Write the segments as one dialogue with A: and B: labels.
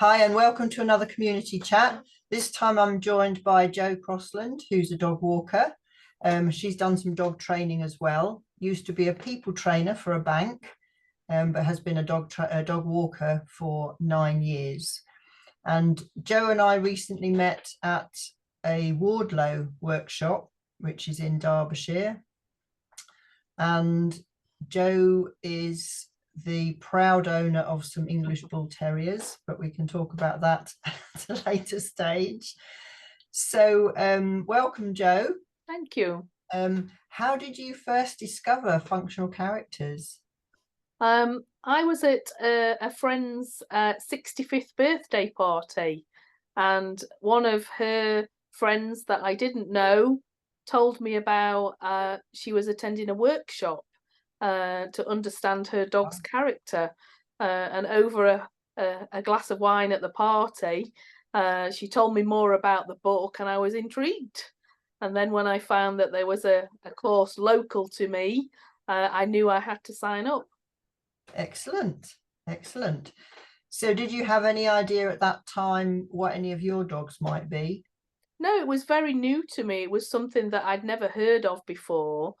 A: Hi, and welcome to another community chat. This time I'm joined by Jo Crossland, who's a dog walker. She's done some dog training as well. Used to be a people trainer for a bank, but has been a dog walker for 9 years. And Jo and I recently met at a Wardlow workshop, which is in Derbyshire. And Jo is the proud owner of some English Bull Terriers, but we can talk about that at a later stage. So welcome, Jo.
B: Thank you.
A: How did you first discover functional characters?
B: I was at a friend's 65th birthday party, and one of her friends that I didn't know told me about she was attending a workshop to understand her dog's character. And over a glass of wine at the party, she told me more about the book, and I was intrigued. And then when I found that there was a course local to me, I knew I had to sign up.
A: Excellent, excellent. So did you have any idea at that time what any of your dogs might be?
B: No, it was very new to me. It was something that I'd never heard of before.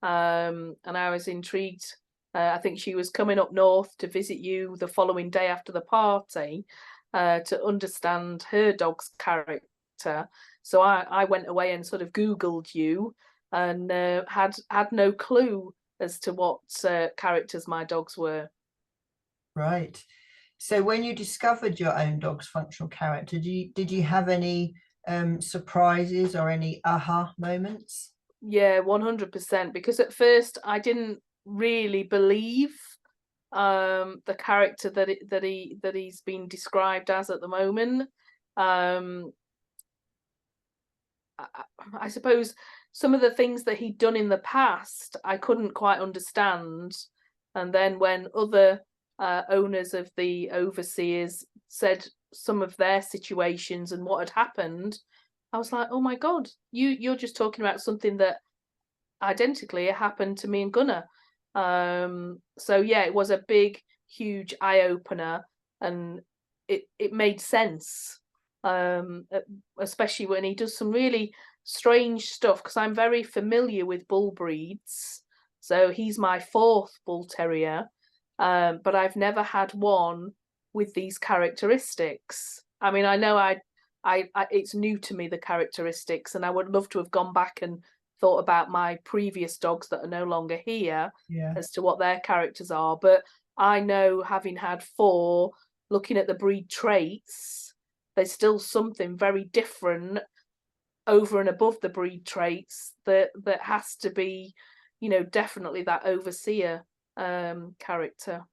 B: And I was intrigued. I think she was coming up north to visit you the following day after the party to understand her dog's character. So I went away and sort of Googled you and had no clue as to what characters my dogs were.
A: Right. So when you discovered your own dog's functional character, did you have any surprises or any aha moments?
B: Yeah, 100%. Because at first I didn't really believe the character that he's been described as at the moment. Um, I suppose some of the things that he'd done in the past I couldn't quite understand, and then when other owners of the overseers said some of their situations and what had happened, I was like, oh my god, you're just talking about something that identically happened to me and Gunnar. So yeah, it was a big, huge eye opener, and it made sense. Especially when he does some really strange stuff, because I'm very familiar with bull breeds. So he's my fourth bull terrier, but I've never had one with these characteristics. I mean, I know it's new to me, the characteristics, and I would love to have gone back and thought about my previous dogs that are no longer here
A: Yeah.
B: as to what their characters are. But I know, having had four, looking at the breed traits, there's still something very different over and above the breed traits that has to be, definitely that overseer character.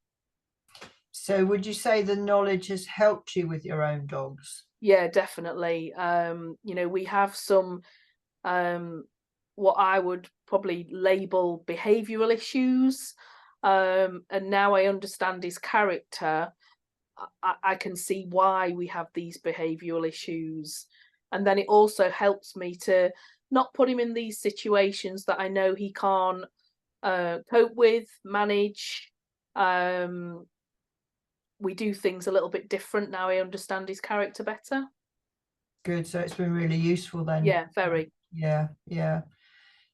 A: So would you say the knowledge has helped you with your own dogs?
B: Yeah, definitely. We have some what I would probably label behavioral issues. And now I understand his character. I can see why we have these behavioral issues. And then it also helps me to not put him in these situations that I know he can't cope with, manage. We do things a little bit different now. I understand his character better.
A: Good. So it's been really useful then.
B: Yeah, very.
A: Yeah, yeah.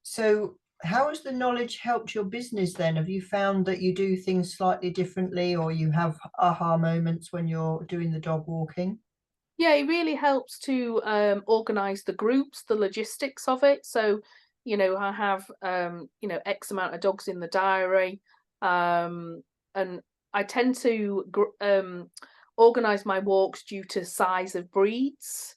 A: So how has the knowledge helped your business then? Have you found that you do things slightly differently or you have aha moments when you're doing the dog walking?
B: Yeah, it really helps to organize the groups, the logistics of it. So, I have X amount of dogs in the diary, and I tend to organize my walks due to size of breeds.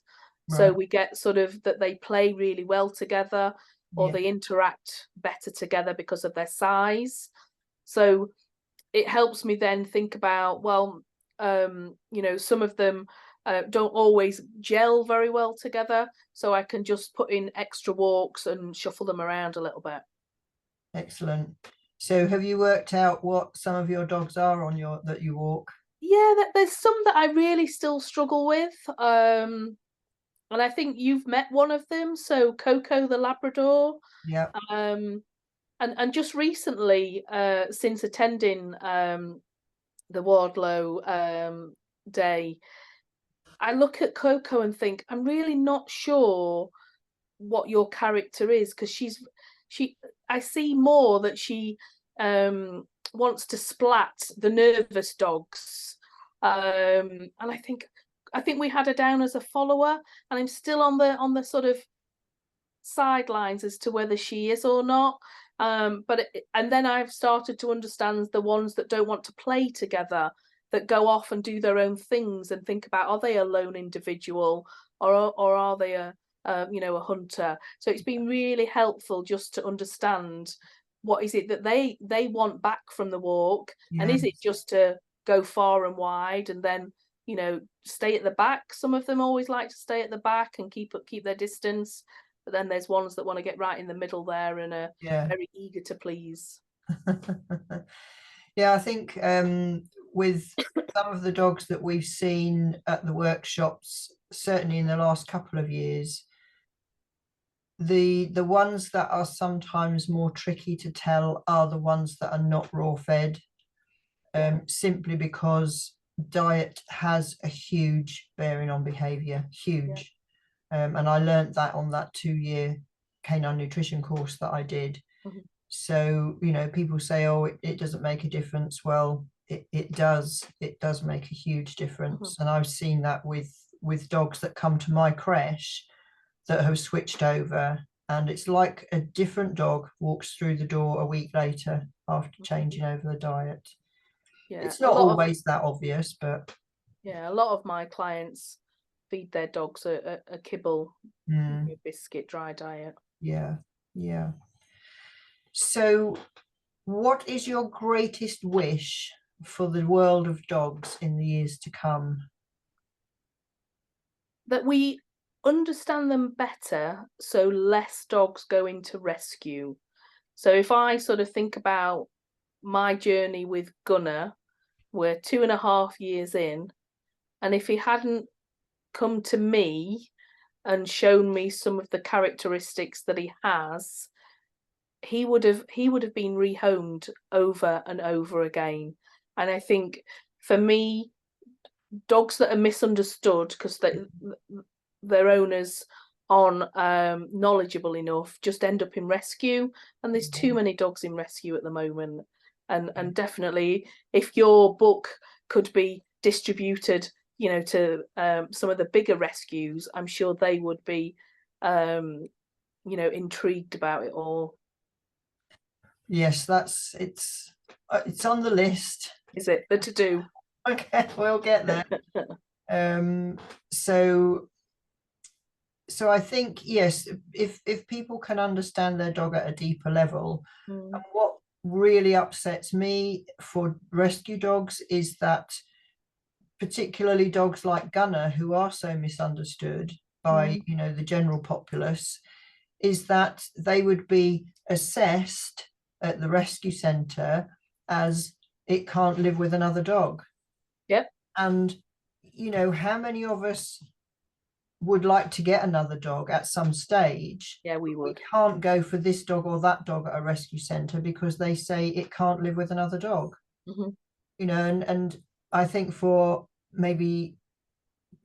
B: So
A: Right.
B: we get sort of that they play really well together, or
A: Yeah.
B: they interact better together because of their size. So it helps me then think about, well, some of them don't always gel very well together, so I can just put in extra walks and shuffle them around a little bit.
A: Excellent. So have you worked out what some of your dogs are on your that you walk?
B: Yeah, there's some that I really still struggle with, and I think you've met one of them. So Coco the Labrador,
A: Yeah.
B: um, and just recently, since attending the Wardlow day, I look at Coco and think, I'm really not sure what your character is, because I see more that she wants to splat the nervous dogs. And I think we had her down as a follower, and I'm still on the sort of sidelines as to whether she is or not. And then I've started to understand the ones that don't want to play together, that go off and do their own things, and think about, are they a lone individual, or are they a hunter? So it's been really helpful just to understand what is it that they want back from the walk, and is it just to go far and wide and then stay at the back? Some of them always like to stay at the back and keep their distance, but then there's ones that want to get right in the middle there and are very eager to please.
A: Yeah, I think with some of the dogs that we've seen at the workshops, certainly in the last couple of years, the ones that are sometimes more tricky to tell are the ones that are not raw fed, simply because diet has a huge bearing on behavior, huge. And I learned that on that 2-year canine nutrition course that I did. So, people say, oh, it doesn't make a difference. Well, it does make a huge difference. And I've seen that with dogs that come to my creche that have switched over, and it's like a different dog walks through the door a week later after changing over the diet. It's not always that obvious, but
B: a lot of my clients feed their dogs a kibble, a biscuit, dry diet.
A: Yeah. So what is your greatest wish for the world of dogs in the years to come?
B: That we understand them better, so less dogs go into rescue. So if I sort of think about my journey with Gunnar, we're 2.5 years in, and if he hadn't come to me and shown me some of the characteristics that he has, he would have been rehomed over and over again. And I think for me, dogs that are misunderstood because their owners aren't knowledgeable enough just end up in rescue, and there's too many dogs in rescue at the moment. And definitely, if your book could be distributed to some of the bigger rescues, I'm sure they would be intrigued about it all.
A: Yes, it's on the list.
B: Is it the to-do?
A: Okay, we'll get there. So I think, yes, if people can understand their dog at a deeper level, and what really upsets me for rescue dogs is that, particularly dogs like Gunnar, who are so misunderstood by the general populace, is that they would be assessed at the rescue centre as it can't live with another dog.
B: Yep.
A: And how many of us would like to get another dog at some stage?
B: Yeah, we would.
A: We can't go for this dog or that dog at a rescue centre because they say it can't live with another dog. And I think for maybe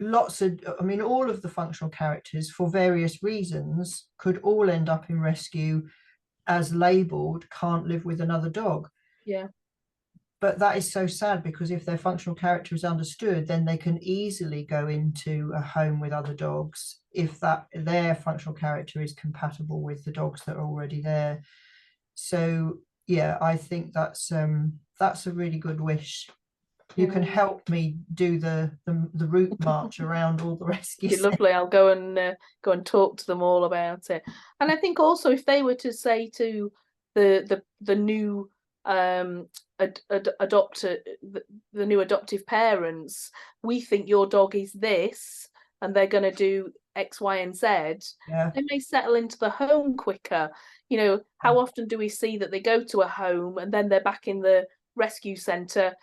A: all of the functional characters, for various reasons, could all end up in rescue as labelled can't live with another dog.
B: Yeah.
A: But that is so sad, because if their functional character is understood, then they can easily go into a home with other dogs if their functional character is compatible with the dogs that are already there. So yeah, I think that's a really good wish. You can help me do the route march around all the rescues.
B: Lovely. I'll go and talk to them all about it. And I think also, if they were to say to the new the new adoptive parents, we think your dog is this, and they're going to do X, Y, and Z, they may settle into the home quicker. How often do we see that they go to a home and then they're back in the rescue centre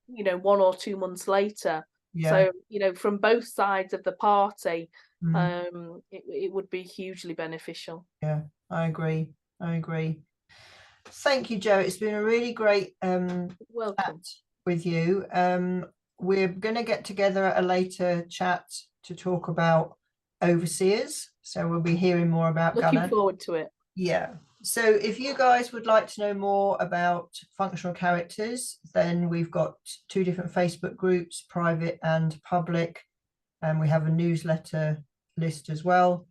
B: 1 or 2 months later? So from both sides of the party, it would be hugely beneficial.
A: Yeah, I agree. Thank you, Jo. It's been a really great chat with you. we're going to get together at a later chat to talk about overseers. So we'll be hearing more about
B: Looking
A: Gunnar.
B: forward to it.
A: Yeah. So if you guys would like to know more about functional characters, then we've got 2 different Facebook groups, private and public, and we have a newsletter list as well.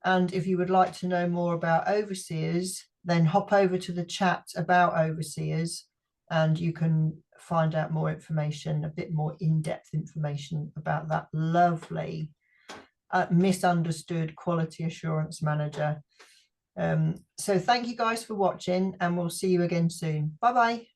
A: And if you would like to know more about overseers, then hop over to the chat about overseers and you can find out more information, a bit more in-depth information about that lovely misunderstood quality assurance manager. So thank you guys for watching, and we'll see you again soon. Bye bye.